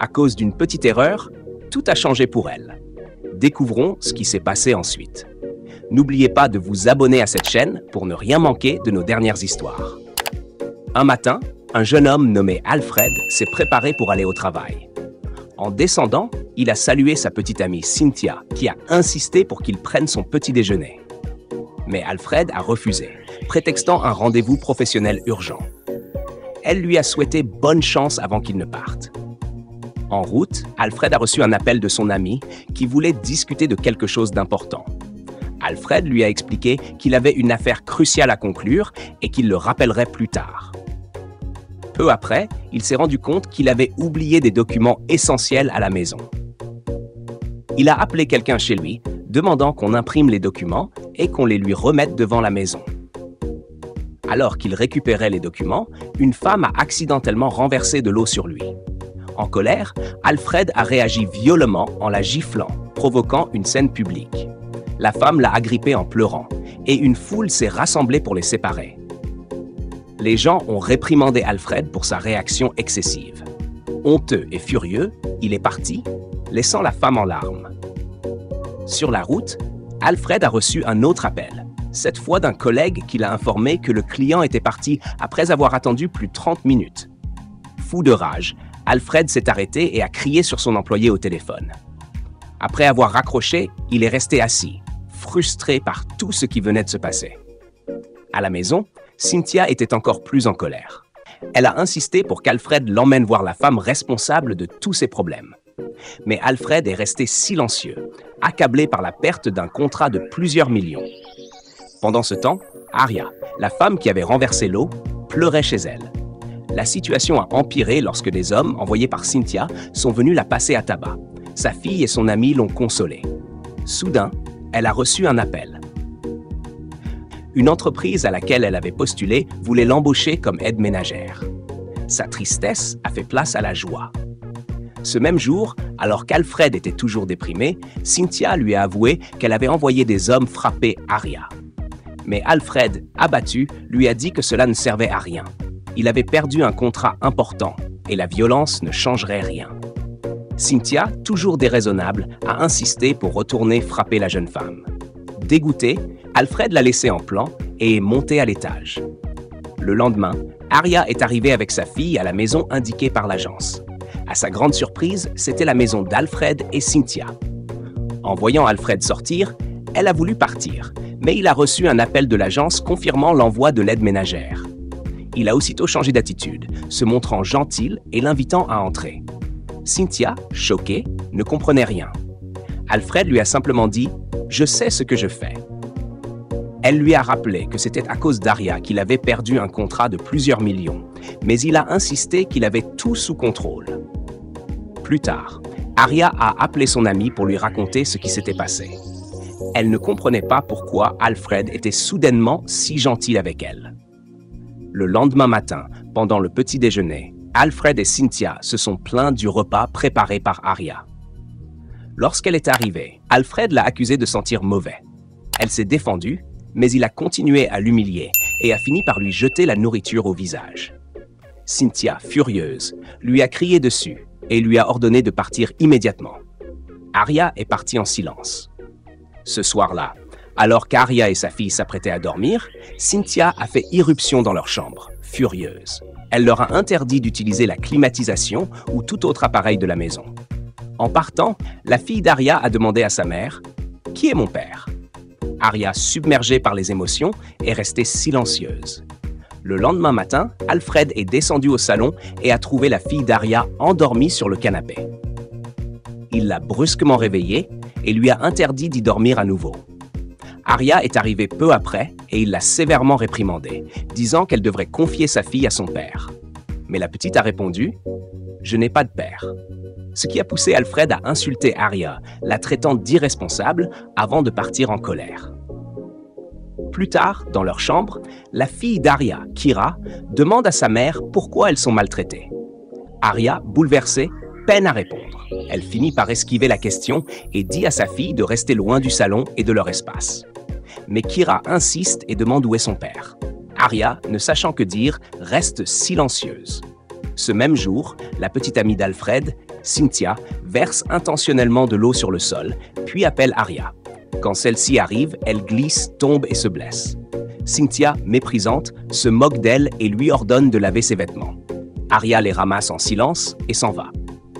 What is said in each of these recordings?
À cause d'une petite erreur, tout a changé pour elle. Découvrons ce qui s'est passé ensuite. N'oubliez pas de vous abonner à cette chaîne pour ne rien manquer de nos dernières histoires. Un matin, un jeune homme nommé Alfred s'est préparé pour aller au travail. En descendant, il a salué sa petite amie Cynthia, qui a insisté pour qu'il prenne son petit déjeuner. Mais Alfred a refusé, prétextant un rendez-vous professionnel urgent. Elle lui a souhaité bonne chance avant qu'il ne parte. En route, Alfred a reçu un appel de son ami qui voulait discuter de quelque chose d'important. Alfred lui a expliqué qu'il avait une affaire cruciale à conclure et qu'il le rappellerait plus tard. Peu après, il s'est rendu compte qu'il avait oublié des documents essentiels à la maison. Il a appelé quelqu'un chez lui, demandant qu'on imprime les documents et qu'on les lui remette devant la maison. Alors qu'il récupérait les documents, une femme a accidentellement renversé de l'eau sur lui. En colère, Alfred a réagi violemment en la giflant, provoquant une scène publique. La femme l'a agrippé en pleurant et une foule s'est rassemblée pour les séparer. Les gens ont réprimandé Alfred pour sa réaction excessive. Honteux et furieux, il est parti, laissant la femme en larmes. Sur la route, Alfred a reçu un autre appel, cette fois d'un collègue qui l'a informé que le client était parti après avoir attendu plus de 30 minutes. Fou de rage, Alfred s'est arrêté et a crié sur son employé au téléphone. Après avoir raccroché, il est resté assis, frustré par tout ce qui venait de se passer. À la maison, Cynthia était encore plus en colère. Elle a insisté pour qu'Alfred l'emmène voir la femme responsable de tous ses problèmes. Mais Alfred est resté silencieux, accablé par la perte d'un contrat de plusieurs millions. Pendant ce temps, Aria, la femme qui avait renversé l'eau, pleurait chez elle. La situation a empiré lorsque des hommes, envoyés par Cynthia, sont venus la passer à tabac. Sa fille et son ami l'ont consolée. Soudain, elle a reçu un appel. Une entreprise à laquelle elle avait postulé voulait l'embaucher comme aide ménagère. Sa tristesse a fait place à la joie. Ce même jour, alors qu'Alfred était toujours déprimé, Cynthia lui a avoué qu'elle avait envoyé des hommes frapper Aria. Mais Alfred, abattu, lui a dit que cela ne servait à rien. Il avait perdu un contrat important et la violence ne changerait rien. Cynthia, toujours déraisonnable, a insisté pour retourner frapper la jeune femme. Dégoûté, Alfred l'a laissé en plan et est monté à l'étage. Le lendemain, Aria est arrivée avec sa fille à la maison indiquée par l'agence. À sa grande surprise, c'était la maison d'Alfred et Cynthia. En voyant Alfred sortir, elle a voulu partir, mais il a reçu un appel de l'agence confirmant l'envoi de l'aide ménagère. Il a aussitôt changé d'attitude, se montrant gentil et l'invitant à entrer. Cynthia, choquée, ne comprenait rien. Alfred lui a simplement dit « Je sais ce que je fais ». Elle lui a rappelé que c'était à cause d'Aria qu'il avait perdu un contrat de plusieurs millions, mais il a insisté qu'il avait tout sous contrôle. Plus tard, Aria a appelé son amie pour lui raconter ce qui s'était passé. Elle ne comprenait pas pourquoi Alfred était soudainement si gentil avec elle. Le lendemain matin, pendant le petit déjeuner, Alfred et Cynthia se sont plaints du repas préparé par Aria. Lorsqu'elle est arrivée, Alfred l'a accusée de sentir mauvais. Elle s'est défendue, mais il a continué à l'humilier et a fini par lui jeter la nourriture au visage. Cynthia, furieuse, lui a crié dessus et lui a ordonné de partir immédiatement. Aria est partie en silence. Ce soir-là, alors qu'Aria et sa fille s'apprêtaient à dormir, Cynthia a fait irruption dans leur chambre, furieuse. Elle leur a interdit d'utiliser la climatisation ou tout autre appareil de la maison. En partant, la fille d'Aria a demandé à sa mère « Qui est mon père ?» Aria, submergée par les émotions, est restée silencieuse. Le lendemain matin, Alfred est descendu au salon et a trouvé la fille d'Aria endormie sur le canapé. Il l'a brusquement réveillée et lui a interdit d'y dormir à nouveau. Aria est arrivée peu après et il l'a sévèrement réprimandée, disant qu'elle devrait confier sa fille à son père. Mais la petite a répondu « Je n'ai pas de père ». Ce qui a poussé Alfred à insulter Aria, la traitant d'irresponsable avant de partir en colère. Plus tard, dans leur chambre, la fille d'Aria, Kira, demande à sa mère pourquoi elles sont maltraitées. Aria, bouleversée, peine à répondre. Elle finit par esquiver la question et dit à sa fille de rester loin du salon et de leur espace. Mais Kira insiste et demande où est son père. Aria, ne sachant que dire, reste silencieuse. Ce même jour, la petite amie d'Alfred, Cynthia verse intentionnellement de l'eau sur le sol, puis appelle Arya. Quand celle-ci arrive, elle glisse, tombe et se blesse. Cynthia, méprisante, se moque d'elle et lui ordonne de laver ses vêtements. Arya les ramasse en silence et s'en va.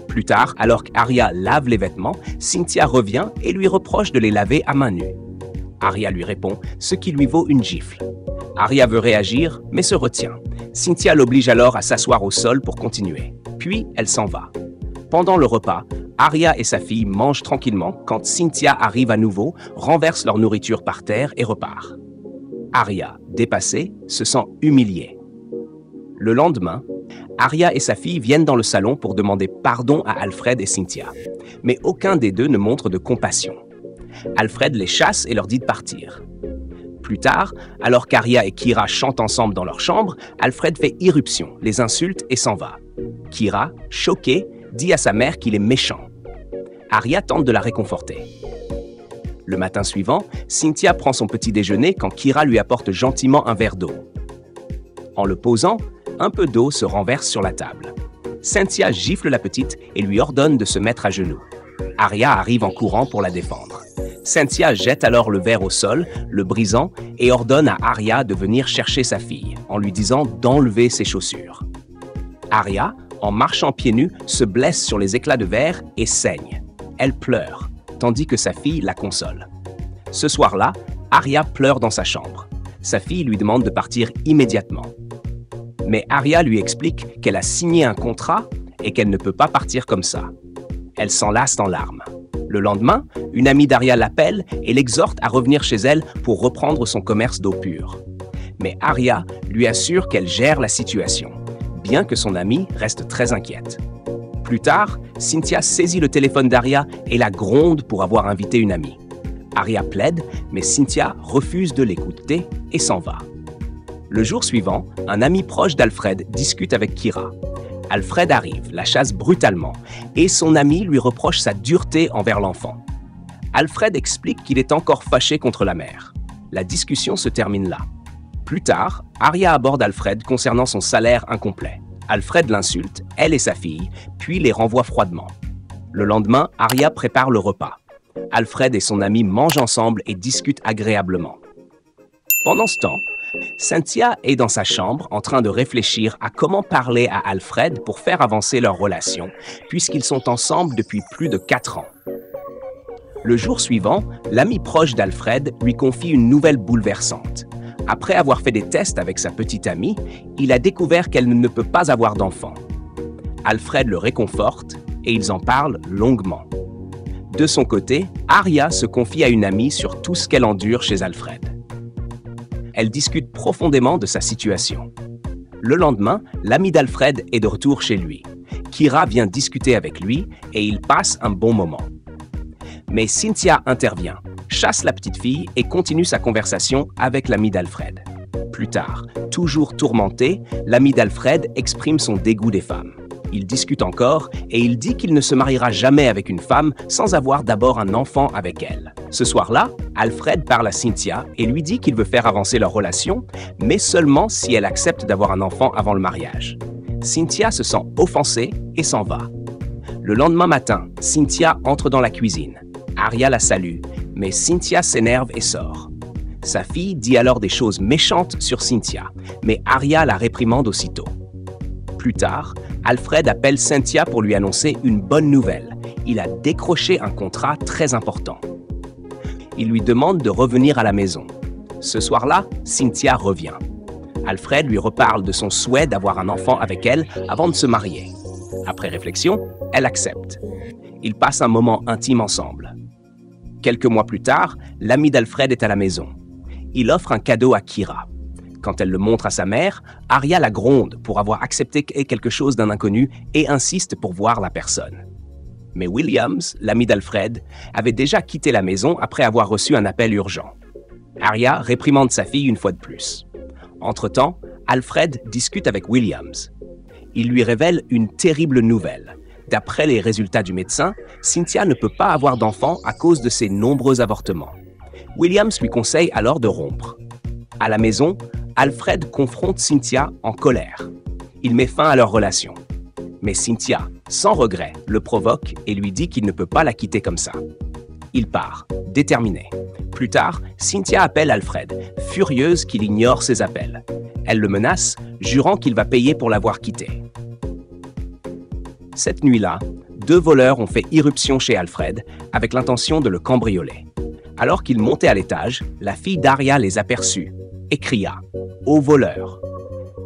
Plus tard, alors qu'Arya lave les vêtements, Cynthia revient et lui reproche de les laver à main nue. Arya lui répond, ce qui lui vaut une gifle. Arya veut réagir, mais se retient. Cynthia l'oblige alors à s'asseoir au sol pour continuer. Puis, elle s'en va. Pendant le repas, Arya et sa fille mangent tranquillement quand Cynthia arrive à nouveau, renverse leur nourriture par terre et repart. Arya, dépassée, se sent humiliée. Le lendemain, Arya et sa fille viennent dans le salon pour demander pardon à Alfred et Cynthia. Mais aucun des deux ne montre de compassion. Alfred les chasse et leur dit de partir. Plus tard, alors qu'Arya et Kyra chantent ensemble dans leur chambre, Alfred fait irruption, les insulte et s'en va. Kyra, choquée, dit à sa mère qu'il est méchant. Arya tente de la réconforter. Le matin suivant, Cynthia prend son petit déjeuner quand Kyra lui apporte gentiment un verre d'eau. En le posant, un peu d'eau se renverse sur la table. Cynthia gifle la petite et lui ordonne de se mettre à genoux. Arya arrive en courant pour la défendre. Cynthia jette alors le verre au sol, le brisant, et ordonne à Arya de venir chercher sa fille, en lui disant d'enlever ses chaussures. Arya, en marchant pieds nus, se blesse sur les éclats de verre et saigne. Elle pleure, tandis que sa fille la console. Ce soir-là, Arya pleure dans sa chambre. Sa fille lui demande de partir immédiatement. Mais Arya lui explique qu'elle a signé un contrat et qu'elle ne peut pas partir comme ça. Elle s'enlace en larmes. Le lendemain, une amie d'Arya l'appelle et l'exhorte à revenir chez elle pour reprendre son commerce d'eau pure. Mais Arya lui assure qu'elle gère la situation, bien que son amie reste très inquiète. Plus tard, Cynthia saisit le téléphone d'Arya et la gronde pour avoir invité une amie. Arya plaide, mais Cynthia refuse de l'écouter et s'en va. Le jour suivant, un ami proche d'Alfred discute avec Kyra. Alfred arrive, la chasse brutalement, et son ami lui reproche sa dureté envers l'enfant. Alfred explique qu'il est encore fâché contre la mère. La discussion se termine là. Plus tard, Arya aborde Alfred concernant son salaire incomplet. Alfred l'insulte, elle et sa fille, puis les renvoie froidement. Le lendemain, Arya prépare le repas. Alfred et son ami mangent ensemble et discutent agréablement. Pendant ce temps, Cynthia est dans sa chambre en train de réfléchir à comment parler à Alfred pour faire avancer leur relation, puisqu'ils sont ensemble depuis plus de 4 ans. Le jour suivant, l'ami proche d'Alfred lui confie une nouvelle bouleversante. Après avoir fait des tests avec sa petite amie, il a découvert qu'elle ne peut pas avoir d'enfant. Alfred le réconforte et ils en parlent longuement. De son côté, Arya se confie à une amie sur tout ce qu'elle endure chez Alfred. Elle discute profondément de sa situation. Le lendemain, l'ami d'Alfred est de retour chez lui. Kyra vient discuter avec lui et ils passent un bon moment. Mais Cynthia intervient, chasse la petite fille et continue sa conversation avec l'ami d'Alfred. Plus tard, toujours tourmenté, l'ami d'Alfred exprime son dégoût des femmes. Il discute encore et il dit qu'il ne se mariera jamais avec une femme sans avoir d'abord un enfant avec elle. Ce soir-là, Alfred parle à Cynthia et lui dit qu'il veut faire avancer leur relation, mais seulement si elle accepte d'avoir un enfant avant le mariage. Cynthia se sent offensée et s'en va. Le lendemain matin, Cynthia entre dans la cuisine. Arya la salue, mais Cynthia s'énerve et sort. Sa fille dit alors des choses méchantes sur Cynthia, mais Arya la réprimande aussitôt. Plus tard, Alfred appelle Cynthia pour lui annoncer une bonne nouvelle. Il a décroché un contrat très important. Il lui demande de revenir à la maison. Ce soir-là, Cynthia revient. Alfred lui reparle de son souhait d'avoir un enfant avec elle avant de se marier. Après réflexion, elle accepte. Ils passent un moment intime ensemble. Quelques mois plus tard, l'ami d'Alfred est à la maison. Il offre un cadeau à Kyra. Quand elle le montre à sa mère, Arya la gronde pour avoir accepté quelque chose d'un inconnu et insiste pour voir la personne. Mais Williams, l'ami d'Alfred, avait déjà quitté la maison après avoir reçu un appel urgent. Arya réprimande sa fille une fois de plus. Entre-temps, Alfred discute avec Williams. Il lui révèle une terrible nouvelle. D'après les résultats du médecin, Cynthia ne peut pas avoir d'enfant à cause de ses nombreux avortements. Williams lui conseille alors de rompre. À la maison, Alfred confronte Cynthia en colère. Il met fin à leur relation. Mais Cynthia, sans regret, le provoque et lui dit qu'il ne peut pas la quitter comme ça. Il part, déterminé. Plus tard, Cynthia appelle Alfred, furieuse qu'il ignore ses appels. Elle le menace, jurant qu'il va payer pour l'avoir quitté. Cette nuit-là, 2 voleurs ont fait irruption chez Alfred avec l'intention de le cambrioler. Alors qu'ils montaient à l'étage, la fille d'Aria les aperçut et cria « Aux voleurs !»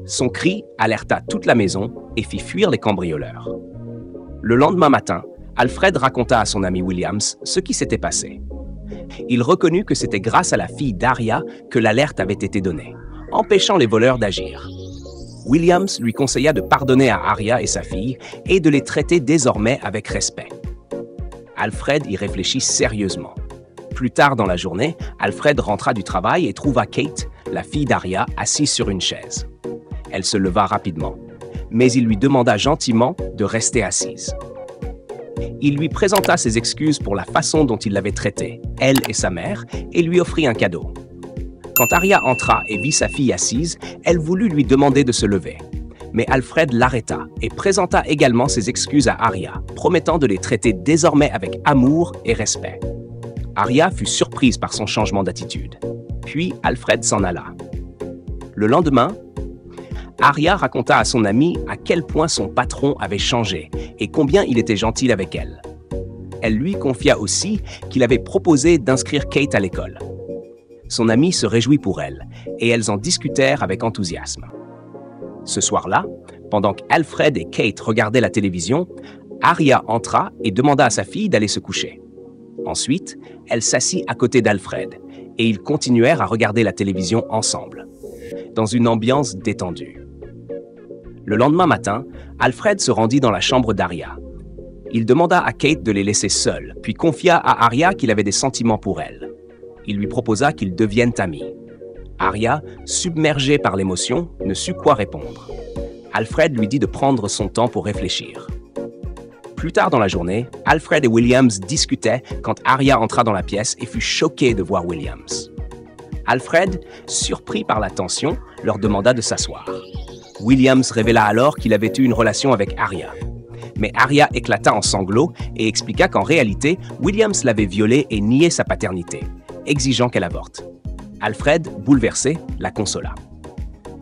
Son cri alerta toute la maison et fit fuir les cambrioleurs. Le lendemain matin, Alfred raconta à son ami Williams ce qui s'était passé. Il reconnut que c'était grâce à la fille d'Aria que l'alerte avait été donnée, empêchant les voleurs d'agir. Williams lui conseilla de pardonner à Aria et sa fille et de les traiter désormais avec respect. Alfred y réfléchit sérieusement. Plus tard dans la journée, Alfred rentra du travail et trouva Kate, la fille d'Aria, assise sur une chaise. Elle se leva rapidement, mais il lui demanda gentiment de rester assise. Il lui présenta ses excuses pour la façon dont il l'avait traitée, elle et sa mère, et lui offrit un cadeau. Quand Aria entra et vit sa fille assise, elle voulut lui demander de se lever. Mais Alfred l'arrêta et présenta également ses excuses à Aria, promettant de les traiter désormais avec amour et respect. Aria fut surprise par son changement d'attitude. Puis Alfred s'en alla. Le lendemain, Aria raconta à son ami à quel point son patron avait changé et combien il était gentil avec elle. Elle lui confia aussi qu'il avait proposé d'inscrire Kate à l'école. Son ami se réjouit pour elle et elles en discutèrent avec enthousiasme. Ce soir-là, pendant qu'Alfred et Kate regardaient la télévision, Aria entra et demanda à sa fille d'aller se coucher. Ensuite, elle s'assit à côté d'Alfred et ils continuèrent à regarder la télévision ensemble, dans une ambiance détendue. Le lendemain matin, Alfred se rendit dans la chambre d'Aria. Il demanda à Kate de les laisser seuls, puis confia à Aria qu'il avait des sentiments pour elle. Il lui proposa qu'ils deviennent amis. Aria, submergée par l'émotion, ne sut quoi répondre. Alfred lui dit de prendre son temps pour réfléchir. Plus tard dans la journée, Alfred et Williams discutaient quand Aria entra dans la pièce et fut choquée de voir Williams. Alfred, surpris par la tension, leur demanda de s'asseoir. Williams révéla alors qu'il avait eu une relation avec Aria. Mais Aria éclata en sanglots et expliqua qu'en réalité, Williams l'avait violée et nié sa paternité, exigeant qu'elle avorte. Alfred, bouleversé, la consola.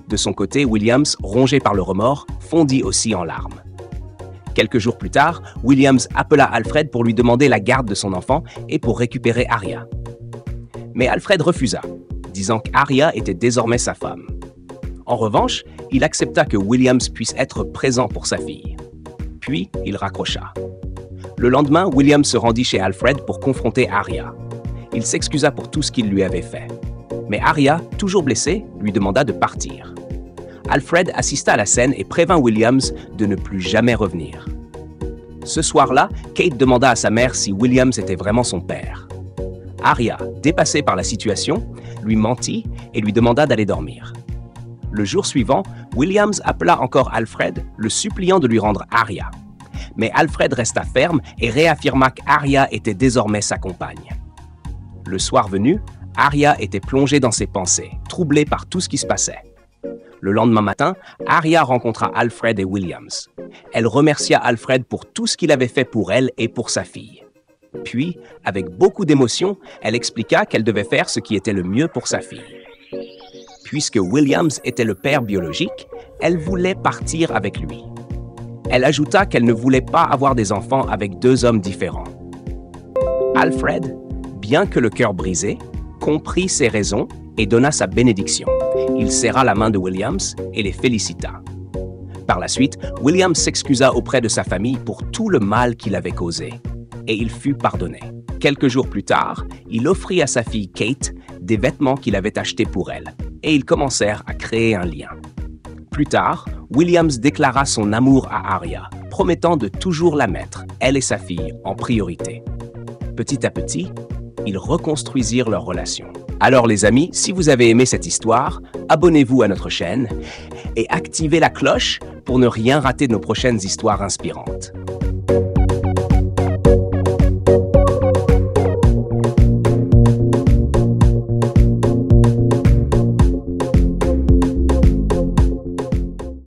De son côté, Williams, rongé par le remords, fondit aussi en larmes. Quelques jours plus tard, Williams appela Alfred pour lui demander la garde de son enfant et pour récupérer Aria. Mais Alfred refusa, disant qu'Aria était désormais sa femme. En revanche, il accepta que Williams puisse être présent pour sa fille. Puis, il raccrocha. Le lendemain, Williams se rendit chez Alfred pour confronter Aria. Il s'excusa pour tout ce qu'il lui avait fait. Mais Aria, toujours blessée, lui demanda de partir. Alfred assista à la scène et prévint Williams de ne plus jamais revenir. Ce soir-là, Kate demanda à sa mère si Williams était vraiment son père. Aria, dépassée par la situation, lui mentit et lui demanda d'aller dormir. Le jour suivant, Williams appela encore Alfred, le suppliant de lui rendre Aria. Mais Alfred resta ferme et réaffirma qu'Aria était désormais sa compagne. Le soir venu, Aria était plongée dans ses pensées, troublée par tout ce qui se passait. Le lendemain matin, Aria rencontra Alfred et Williams. Elle remercia Alfred pour tout ce qu'il avait fait pour elle et pour sa fille. Puis, avec beaucoup d'émotion, elle expliqua qu'elle devait faire ce qui était le mieux pour sa fille. Puisque Williams était le père biologique, elle voulait partir avec lui. Elle ajouta qu'elle ne voulait pas avoir des enfants avec 2 hommes différents. Alfred, bien que le cœur brisé, comprit ses raisons et donna sa bénédiction. Il serra la main de Williams et les félicita. Par la suite, Williams s'excusa auprès de sa famille pour tout le mal qu'il avait causé, et il fut pardonné. Quelques jours plus tard, il offrit à sa fille Kate des vêtements qu'il avait achetés pour elle, et ils commencèrent à créer un lien. Plus tard, Williams déclara son amour à Aria, promettant de toujours la mettre, elle et sa fille, en priorité. Petit à petit, ils reconstruisirent leur relation. Alors les amis, si vous avez aimé cette histoire, abonnez-vous à notre chaîne et activez la cloche pour ne rien rater de nos prochaines histoires inspirantes.